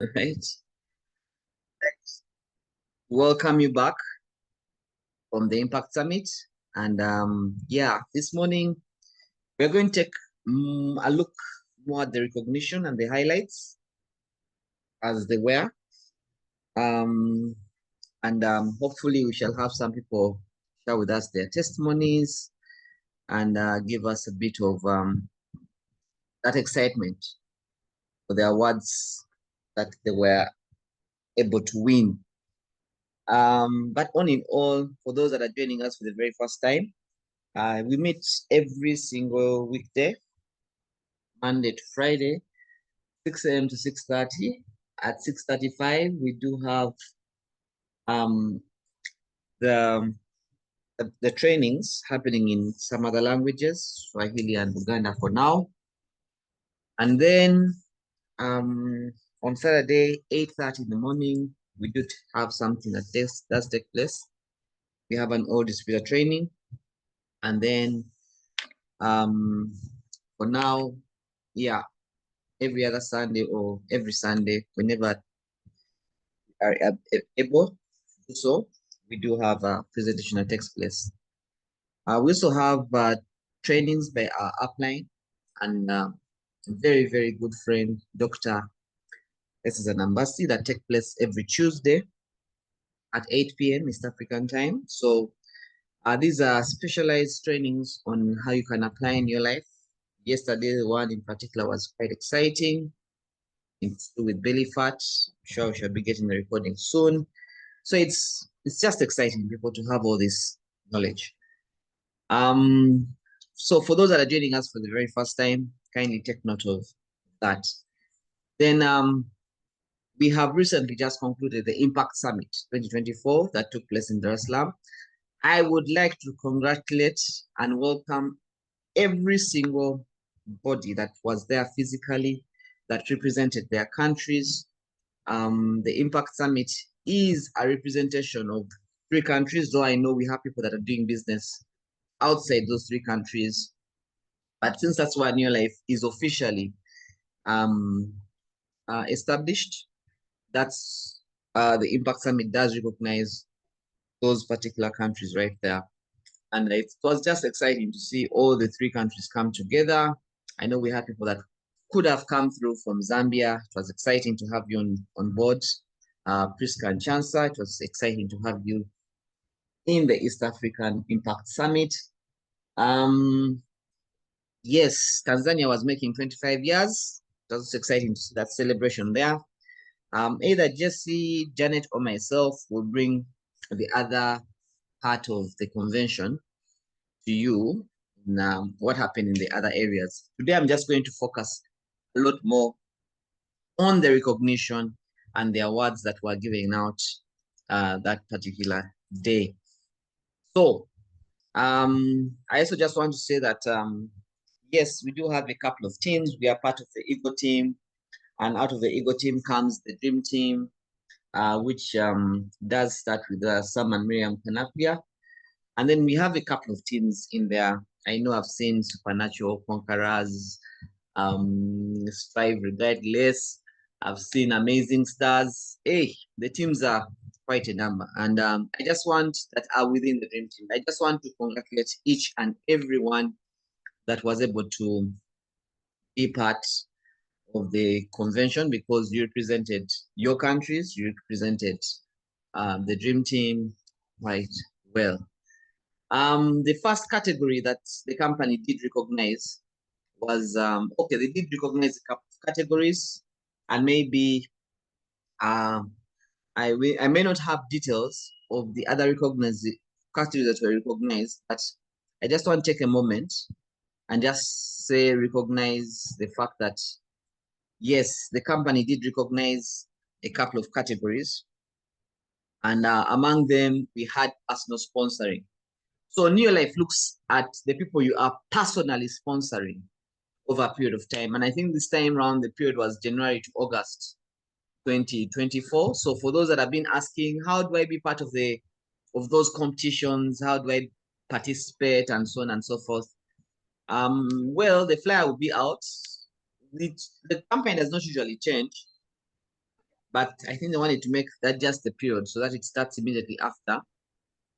Right. Welcome you back from the Impact Summit. And yeah, this morning we're going to take a look more at the recognition and the highlights as they were. Um, and hopefully we shall have some people share with us their testimonies and give us a bit of that excitement for the awards that they were able to win. But all in all, for those that are joining us for the very first time, we meet every single weekday, Monday to Friday, 6 a.m. to 6:30. At 6:35, we do have um, the, the trainings happening in some other languages, Swahili and Uganda for now. And then on Saturday, 8:30 in the morning, we do have something that does take place. We have an old distributor training. And then for now, yeah, every other Sunday or every Sunday, whenever are able to do so, we do have a presentation that takes place. We also have trainings by our upline and very, very good friend, Dr. This is an ambassador that take place every Tuesday at 8 p.m. East African time. So these are specialized trainings on how you can apply in your life. Yesterday, the one in particular was quite exciting. It's to do with belly fat. I'm sure we shall be getting the recording soon. So it's just exciting people to have all this knowledge. So for those that are joining us for the very first time, kindly take note of that. Then we have recently just concluded the Impact Summit 2024 that took place in Dar es Salaam. I would like to congratulate and welcome every single body that was there physically, that represented their countries. The Impact Summit is a representation of 3 countries, though I know we have people that are doing business outside those 3 countries. But since that's why New Life is officially established, that's the Impact Summit does recognize those particular countries right there. And it was just exciting to see all the 3 countries come together. I know we had people that could have come through from Zambia. It was exciting to have you on board. Priska and Chansa, it was exciting to have you in the East African Impact Summit. Yes, Tanzania was making 25 years. It was exciting to see that celebration there. Either Jesse, Janet, or myself will bring the other part of the convention to you and what happened in the other areas. Today, I'm just going to focus a lot more on the recognition and the awards that were given out that particular day. So, I also just want to say that, yes, we do have a couple of teams. We are part of the Ego team, and out of the Ego team comes the Dream team, which does start with Sam and Miriam Panapia. And then we have a couple of teams in there. I know I've seen Supernatural Conquerors, Strive Regardless. I've seen Amazing Stars. Hey, the teams are quite a number. And I just want that are within the Dream team. I just want to congratulate each and everyone that was able to be part of the convention because you represented your countries, you represented the Dream team quite well. The first category that the company did recognize was okay. They did recognize a couple of categories, and maybe I may not have details of the other recognized categories that were recognized, but I just want to take a moment and just say recognize the fact that yes, the company did recognize a couple of categories, and among them we had personal sponsoring. So New Life looks at the people you are personally sponsoring over a period of time. And I think this time around, the period was January to August 2024. So for those that have been asking, how do I be part of those competitions? How do I participate and so on and so forth? Well, the flyer will be out. The campaign does not usually change. but I think they wanted to make that just the period so that it starts immediately after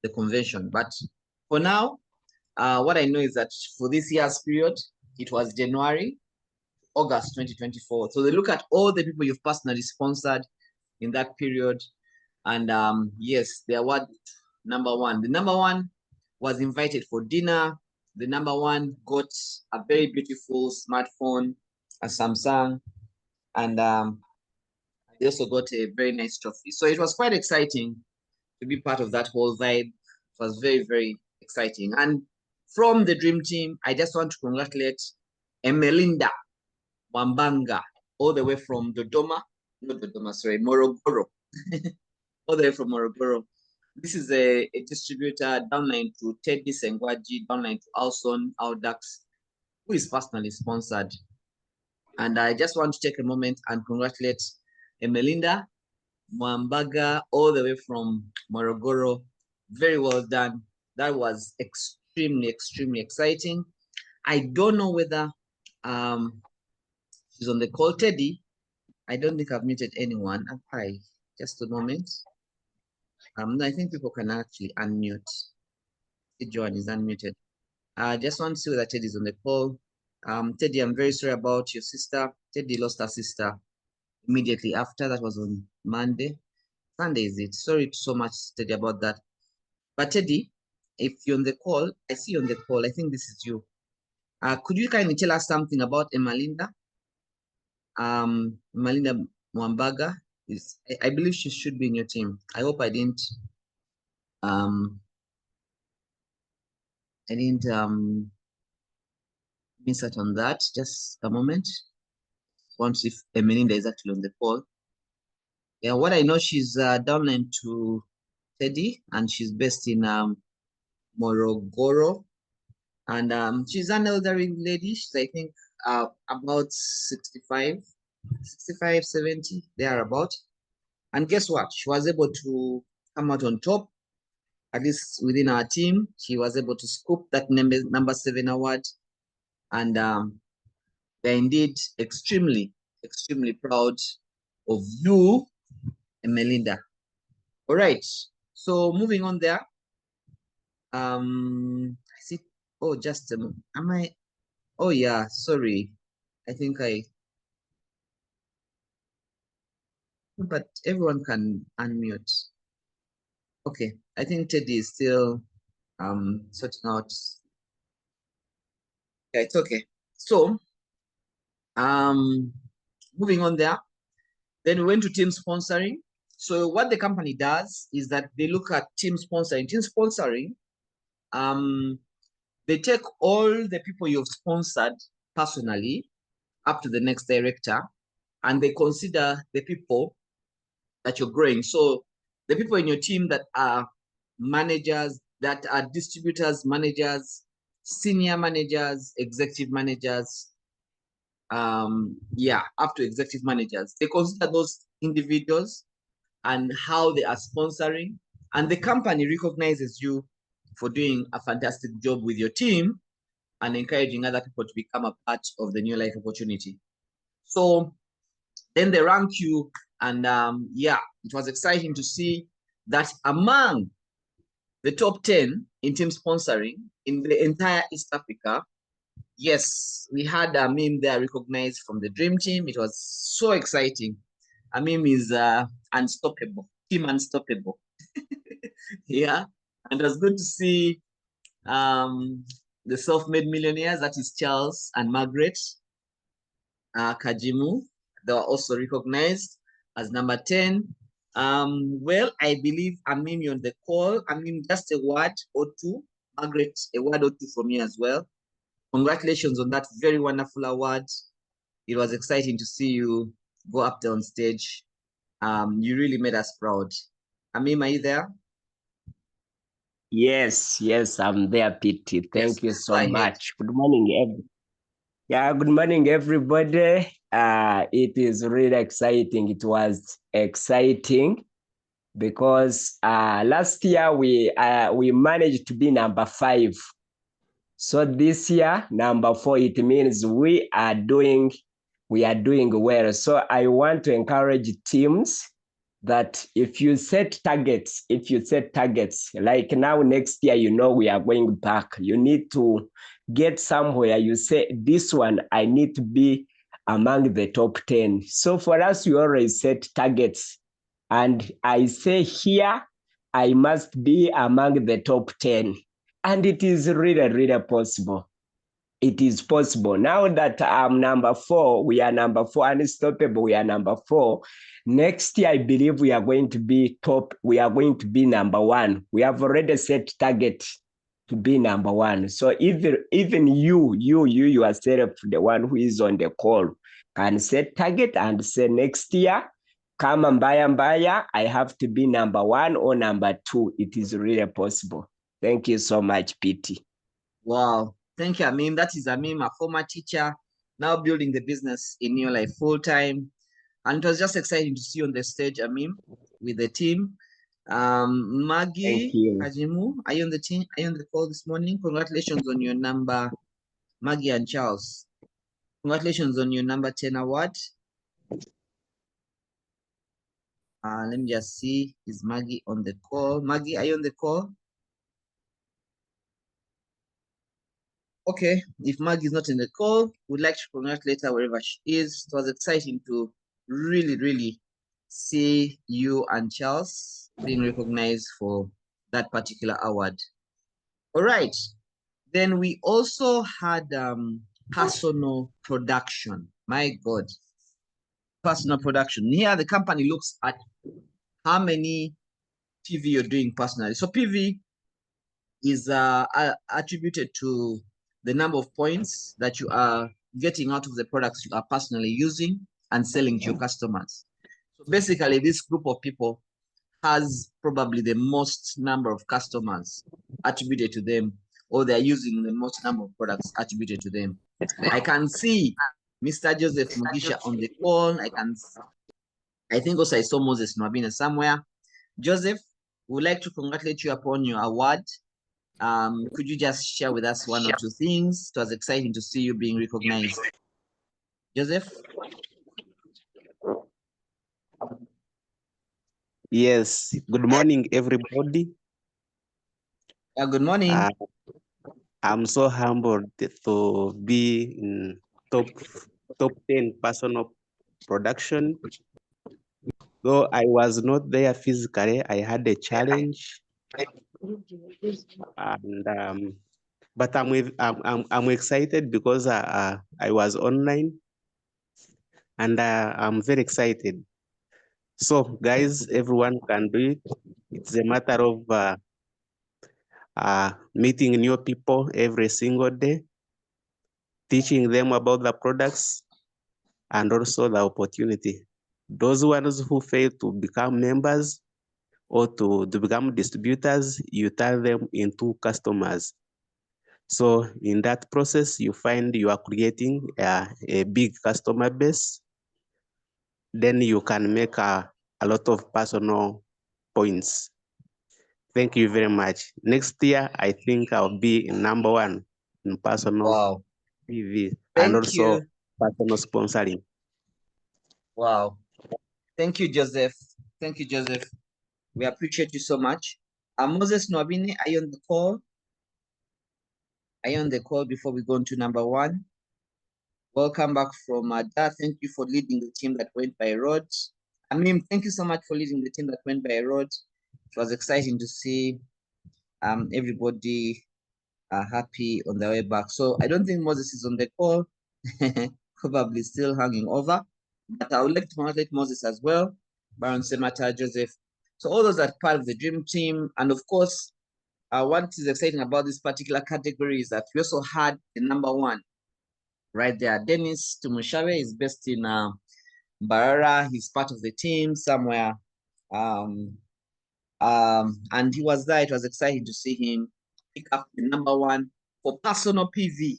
the convention. But for now, what I know is that for this year's period, it was January, August 2024. So they look at all the people you've personally sponsored in that period. And yes, the award number one. The number one was invited for dinner. The number one got a very beautiful smartphone, a Samsung, and they also got a very nice trophy. So it was quite exciting to be part of that whole vibe. It was very, very exciting. And from the dream team, I just want to congratulate Emelinda Wambanga, all the way from Dodoma, not Dodoma, sorry, Morogoro, all the way from Morogoro. This is a distributor downline to Teddy Sengwaji, downline to Alson Audax, who is personally sponsored. And I just want to take a moment and congratulate Emelinda Mwambaga, all the way from Morogoro. Very well done. That was extremely, extremely exciting. I don't know whether she's on the call. Teddy, I don't think I've muted anyone. Hi, just a moment. I think people can actually unmute. Joan is unmuted. I just want to see whether Teddy is on the call. Teddy, I'm very sorry about your sister. Teddy lost her sister immediately after. That was on Monday. Sunday is it? Sorry so much, Teddy, about that. But Teddy, if you're on the call, I see you on the call. I think this is you. Could you kindly tell us something about Emalinda? Emalinda Mwambaga is, I believe she should be in your team. I hope I didn't miss out on that. Just a moment. Once if Emalinda is actually on the call. Yeah, what I know, she's downline to Teddy, and she's based in Morogoro. And she's an elderly lady. She's, I think, about 65, 70, thereabout. And guess what? She was able to come out on top, at least within our team. She was able to scoop that number 7 award. And they're indeed extremely, extremely proud of you, Melinda. All right. So moving on there. I see. Oh, just am I? Oh yeah, sorry. I think but everyone can unmute. Okay, I think Teddy is still sorting out. Yeah, it's okay. So moving on there. Then we went to team sponsoring. So what the company does is that they look at team sponsoring. Team sponsoring, they take all the people you've sponsored personally up to the next director, and they consider the people that you're growing. So the people in your team that are managers, that are distributors, managers, senior managers, executive managers, up to executive managers. They consider those individuals and how they are sponsoring, and the company recognizes you for doing a fantastic job with your team and encouraging other people to become a part of the new life opportunity. So then they rank you, and it was exciting to see that among the top 10 in team sponsoring in the entire East Africa, yes, we had a meme there recognized from the Dream Team. It was so exciting. A meme is unstoppable, team unstoppable. Yeah, and it was good to see the self-made millionaires, that is Charles and Margaret Kajimu. They were also recognized as number 10. Well, I believe Amim, on the call. Amim, just a word or two. Margaret, a word or two from you as well. Congratulations on that very wonderful award. It was exciting to see you go up there on stage. You really made us proud. Amim, are you there? Yes, I'm there, Pete. Thank you so much. Good morning, good morning, everybody. It is really exciting. It was exciting because last year we managed to be number 5. So this year, number 4, it means we are doing we are doing well. So I want to encourage teams that if you set targets, like now next year, we are going back, you need to get somewhere. You say, this one, I need to be among the top 10. So for us, we always set targets. And I say here, I must be among the top 10. And it is really, really possible. It is possible. Now that I'm number 4, we are number 4, unstoppable, we are number 4. Next year, I believe we are going to be top. We are going to be number 1. We have already set target to be number 1. So even you yourself, the one who is on the call, can set target and say next year, come mbaya, I have to be number 1 or number 2. It is really possible. Thank you so much, PT. Wow. Thank you, Amim. That is Amim, a former teacher, now building the business in your life full time. And it was just exciting to see you on the stage, Amim, with the team. Maggie Hajimu, are you on the team? Are you on the call this morning? Congratulations on your number, Maggie and Charles. Congratulations on your number 10 award. Let me just see. Is Maggie on the call? Maggie, are you on the call? Okay, if Maggie is not in the call, we'd like to congratulate her wherever she is. It was exciting to really see you and Charles being recognized for that particular award. All right. Then we also had personal production. My God. Personal production. Here, the company looks at how many PV you're doing personally. So PV is attributed to the number of points that you are getting out of the products you are personally using and selling to your customers. So basically, this group of people has probably the most number of customers attributed to them, or they're using the most number of products attributed to them. I can see Mr. Joseph Mugisha on the call. I think also I saw Moses Nwabine somewhere. Joseph, we would like to congratulate you upon your award. Could you just share with us one or two things? It was exciting to see you being recognized. Joseph? Yes, good morning, everybody. Good morning. I'm so humbled to be in top 10 personal production. Though I was not there physically, I had a challenge, and but I'm excited because I was online, and I'm very excited. So, guys, everyone can do it. It's a matter of meeting new people every single day, teaching them about the products and also the opportunity. Those ones who fail to become members or to become distributors, you turn them into customers. So in that process, you find you are creating a big customer base. Then you can make a lot of personal points. Thank you very much. Next year, I think I'll be number 1 in personal PV and also personal sponsoring. Wow. Thank you, Joseph. Thank you, Joseph. We appreciate you so much. Moses Nwabine, are you on the call? Are you on the call before we go on to number 1? Welcome back from Ada. Thank you for leading the team that went by road. Amim, thank you so much for leading the team that went by road. It was exciting to see everybody happy on their way back. So I don't think Moses is on the call. Probably still hanging over. But I would like to congratulate Moses as well, Baron Semata, Joseph. So all those are part of the dream team. And of course, what is exciting about this particular category is that we also had the number 1 right there. Dennis Tumushawe is based in Barara. He's part of the team somewhere. And he was there. It was exciting to see him pick up the number 1 for personal PV,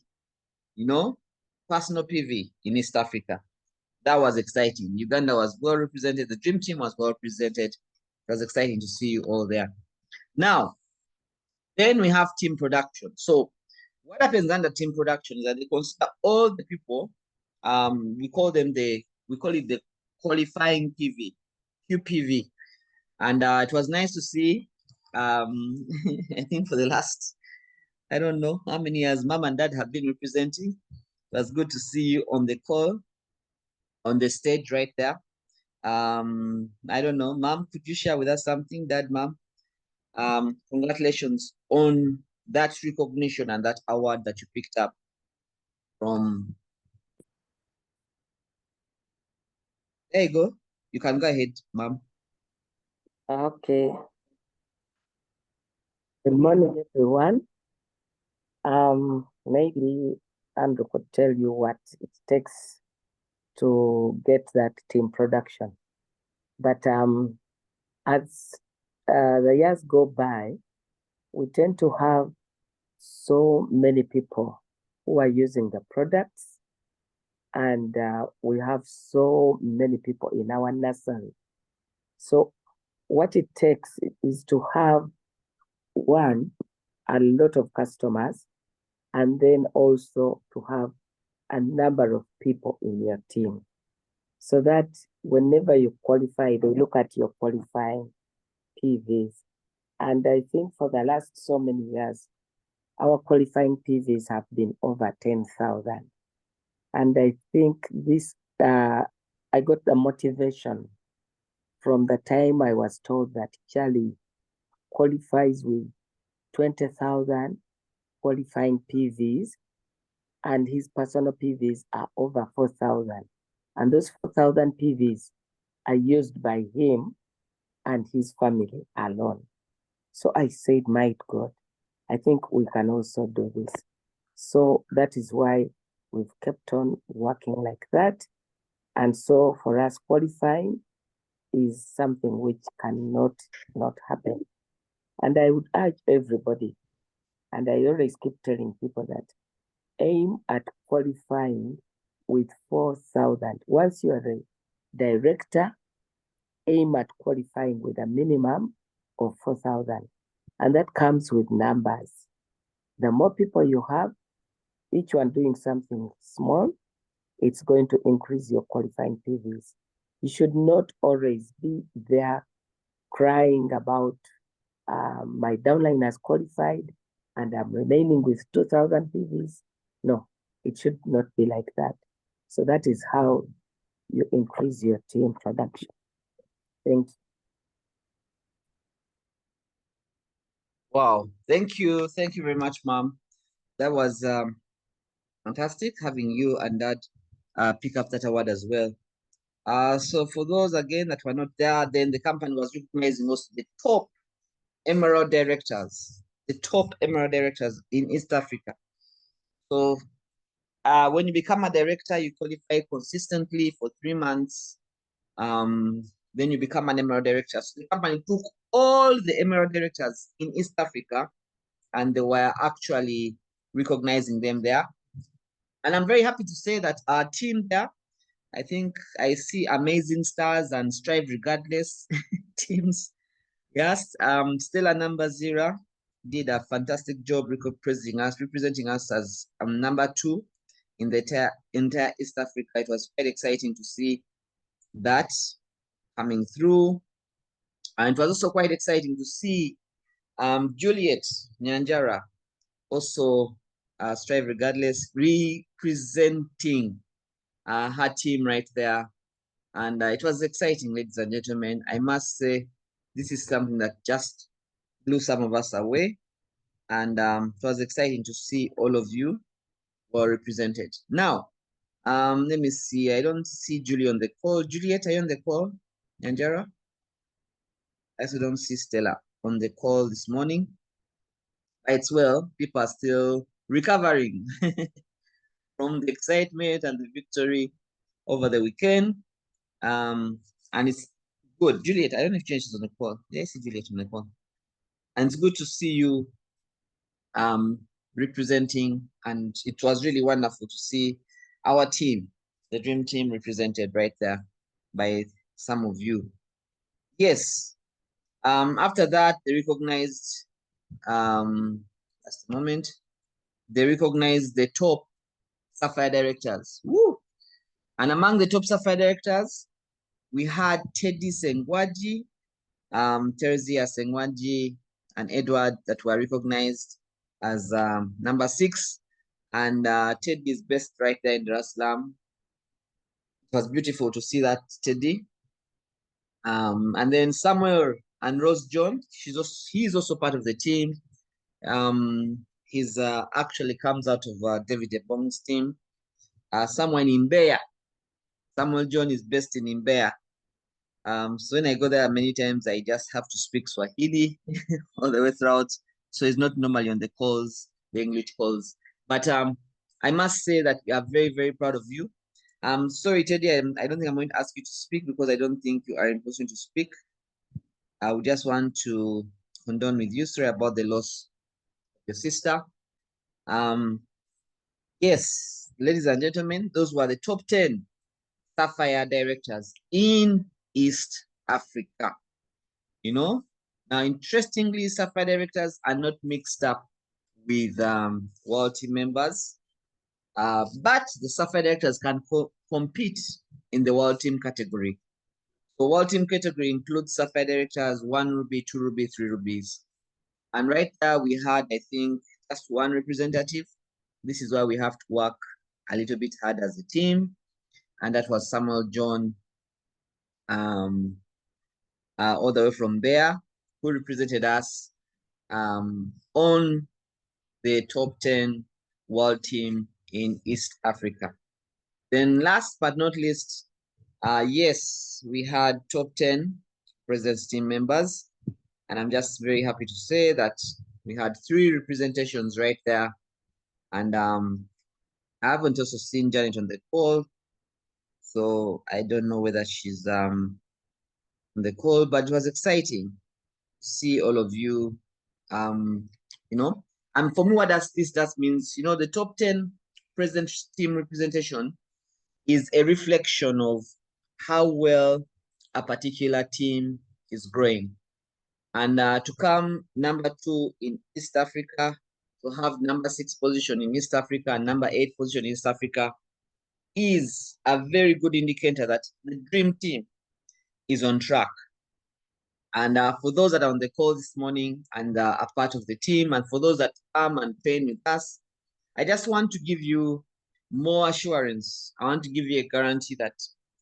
personal PV in East Africa. That was exciting. Uganda was well represented. The dream team was well represented. It was exciting to see you all there. Now, then we have team production. So what happens under team production is that they consider all the people We call it the qualifying PV, QPV. And it was nice to see. I think for the last, I don't know how many years mom and dad have been representing. It was good to see you on the call, on the stage right there. I don't know, mom, could you share with us something? Dad, mom, congratulations on that recognition and that award that you picked up from. There you go. You can go ahead, mom. Okay. Good morning, everyone. Maybe Andrew could tell you what it takes to get that team production. But as the years go by, we tend to have so many people who are using the products, and we have so many people in our nursery. So what it takes is to have a lot of customers, and then also to have a number of people in your team, so that whenever you qualify, they look at your qualifying PVs. And I think for the last so many years, our qualifying PVs have been over 10,000. And I think this, I got the motivation from the time I was told that Charlie qualifies with 20,000 qualifying PVs, and his personal PVs are over 4,000. And those 4,000 PVs are used by him and his family alone. So I said, my God, I think we can also do this. So that is why we've kept on working like that. And so for us, qualifying is something which cannot not happen. And I would urge everybody, and I always keep telling people that aim at qualifying with 4,000. Once you are a director, aim at qualifying with a minimum of 4,000. And that comes with numbers. The more people you have, each one doing something small, it's going to increase your qualifying PVs. You should not always be there crying about my downline has qualified and I'm remaining with 2,000 PVs. No, it should not be like that. So that is how you increase your team production. Thank you. Wow, thank you very much, mom. That was fantastic having you and dad pick up that award as well. So for those again that were not there, then the company was recognizing also the top emerald directors, in East Africa. So when you become a director, you qualify consistently for 3 months. Then you become an emerald director. So the company took all the emerald directors in East Africa, and they were actually recognizing them there. And I'm very happy to say that our team there, I think I see Amazing Stars and Strive Regardless teams. Yes, Stella number 0 did a fantastic job representing us as number 2 in the entire East Africa. It was quite exciting to see that coming through. And it was also quite exciting to see Juliet Nyanjara, also Strive Regardless, representing her team right there. And it was exciting, ladies and gentlemen. I must say, this is something that just blew some of us away. And it was exciting to see all of you were represented. Now, let me see. I don't see Julie on the call. Juliet, are you on the call? Nyanjara? I also don't see Stella on the call this morning. It's well, people are still recovering from the excitement and the victory over the weekend. And it's good. Juliet, I don't know if James is on the call. Yeah, I see Juliet on the call. And it's good to see you representing, and it was really wonderful to see our team, the dream team, represented right there by some of you. Yes. After that, they recognized just a moment. They recognized the top Sapphire directors. Woo! And among the top Sapphire directors, we had Teddy Sengwaji, Teresia Sengwaji, and Edward that were recognized as number 6. And Teddy is best right there in Dar es Salaam. It was beautiful to see that, Teddy. And then Samuel and Rose John, he's also part of the team. He's actually comes out of David Ebong's team. Someone in Mbeya. Samuel John is based in Mbeya. So when I go there many times, I just have to speak Swahili all the way throughout. So it's not normally on the calls, the English calls. But I must say that we are very, very proud of you. Sorry, Teddy, I don't think I'm going to ask you to speak because I don't think you are in position to speak. I would just want to condone with you, sorry about the loss of your sister. Yes, ladies and gentlemen, those were the top 10 Sapphire directors in East Africa. You know, now interestingly, Sapphire directors are not mixed up with world team members, but the Sapphire directors can compete in the world team category. So world team category includes Sapphire directors 1 ruby, 2 ruby, 3 rubies. And right there we had, I think, just one representative. This is why we have to work a little bit hard as a team. And that was Samuel John, all the way from there, who represented us on the top 10 world team in East Africa. Then last but not least, yes, we had top 10 President's team members. And I'm just very happy to say that we had 3 representations right there. And I haven't also seen Janet on the call. So I don't know whether she's on the call, but it was exciting to see all of you, you know. And for me, what this means, you know, the top 10 president team representation is a reflection of how well a particular team is growing. And to come number 2 in East Africa, to have number 6 position in East Africa and number 8 position in East Africa is a very good indicator that the dream team is on track. And for those that are on the call this morning and are part of the team, and for those that come and train with us, I just want to give you more assurance. I want to give you a guarantee that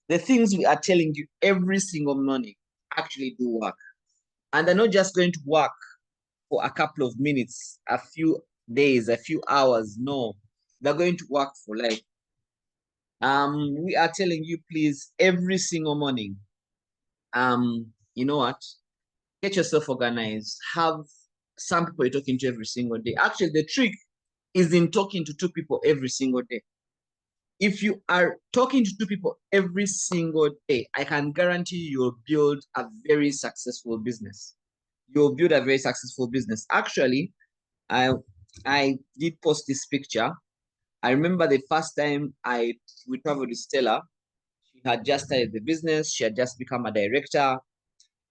the things we are telling you every single morning actually do work. And they're not just going to work for a couple of minutes, a few days, a few hours. No, they're going to work for life. We are telling you, please, every single morning, you know what? Get yourself organized. Have some people you're talking to every single day. Actually, the trick is in talking to 2 people every single day. If you are talking to 2 people every single day, I can guarantee you'll build a very successful business. You'll build a very successful business. Actually, I did post this picture. I remember the first time we traveled with Stella. She had just started the business. She had just become a director.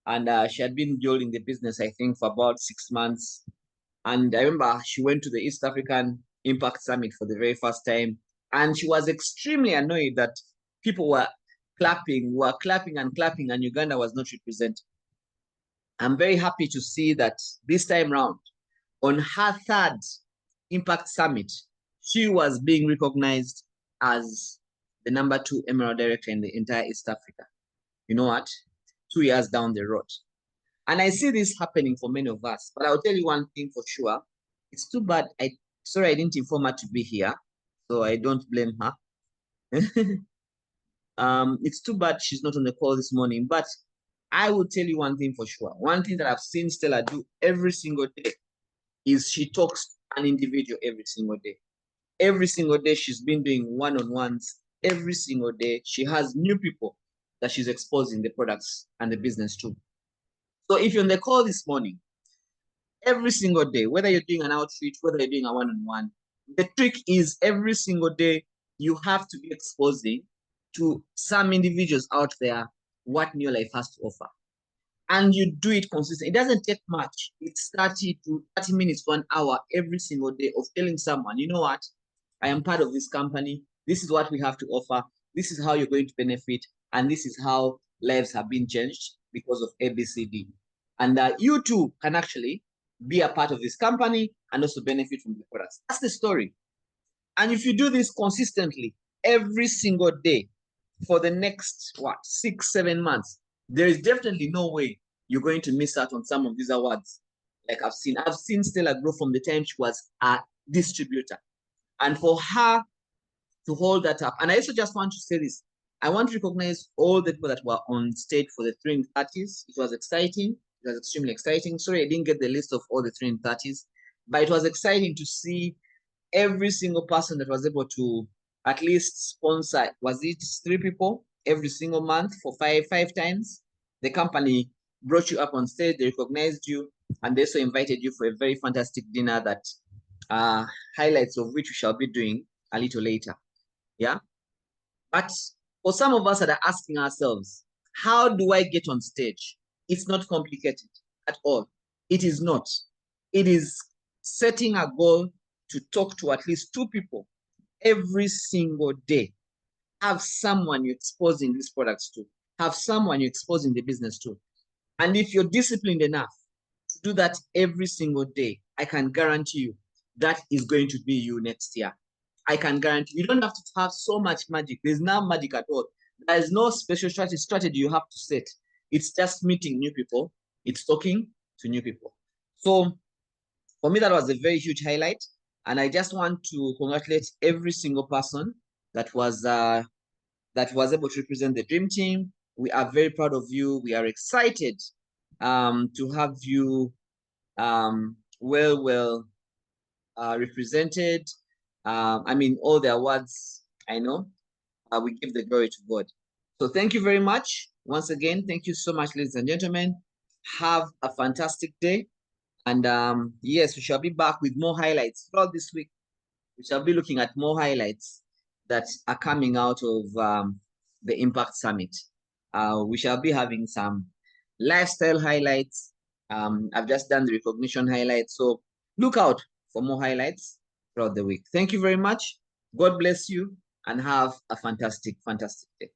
And she had been building the business, I think, for about 6 months. And I remember she went to the East African Impact Summit for the very first time. And she was extremely annoyed that people were clapping and clapping, and Uganda was not represented. I'm very happy to see that this time round, on her 3rd Impact Summit, she was being recognized as the number 2 Emerald Director in the entire East Africa. You know what? 2 years down the road. And I see this happening for many of us. But I'll tell you one thing for sure. It's too bad. Sorry, I didn't inform her to be here. So I don't blame her. It's too bad she's not on the call this morning. But I will tell you one thing for sure. One thing that I've seen Stella do every single day is she talks to an individual every single day. Every single day she's been doing one-on-ones. Every single day she has new people that she's exposing the products and the business to. So if you're on the call this morning, every single day, whether you're doing an outreach, whether you're doing a one-on-one, the trick is every single day you have to be exposing to some individuals out there what New Life has to offer. And you do it consistently. It doesn't take much. It's 30 minutes to an hour every single day of telling someone, you know what? I am part of this company. This is what we have to offer. This is how you're going to benefit, and this is how lives have been changed because of ABCD. And you too can actually be a part of this company and also benefit from the products. That's the story. And if you do this consistently every single day for the next 6-7 months, there is definitely no way you're going to miss out on some of these awards. Like I've seen Stella grow from the time she was a distributor, and for her to hold that up. And I also just want to say this. I want to recognize all the people that were on stage for the 3 in 30s. It was exciting. It was extremely exciting. Sorry, I didn't get the list of all the 3 in 30s, but it was exciting to see every single person that was able to at least sponsor, was it 3 people every single month for five times? The company brought you up on stage, they recognized you, and they also invited you for a very fantastic dinner that highlights of which we shall be doing a little later. Yeah. But for some of us that are asking ourselves, how do I get on stage? It's not complicated at all. It is not. It is setting a goal to talk to at least 2 people every single day. Have someone you're exposing these products to. Have someone you're exposing the business to. And if you're disciplined enough to do that every single day, I can guarantee you that is going to be you next year. I can guarantee you don't have to have so much magic. There's no magic at all. There's no special strategy you have to set. It's just meeting new people. It's talking to new people. So for me, that was a very huge highlight. And I just want to congratulate every single person that was able to represent the Dream Team. We are very proud of you. We are excited to have you represented. I mean, all the awards, I know, we give the glory to God. So thank you very much. Once again, thank you so much, ladies and gentlemen. Have a fantastic day. And yes, we shall be back with more highlights throughout this week. We shall be looking at more highlights that are coming out of the Impact Summit. We shall be having some lifestyle highlights. I've just done the recognition highlights. So look out for more highlights throughout the week. Thank you very much. God bless you and have a fantastic, fantastic day.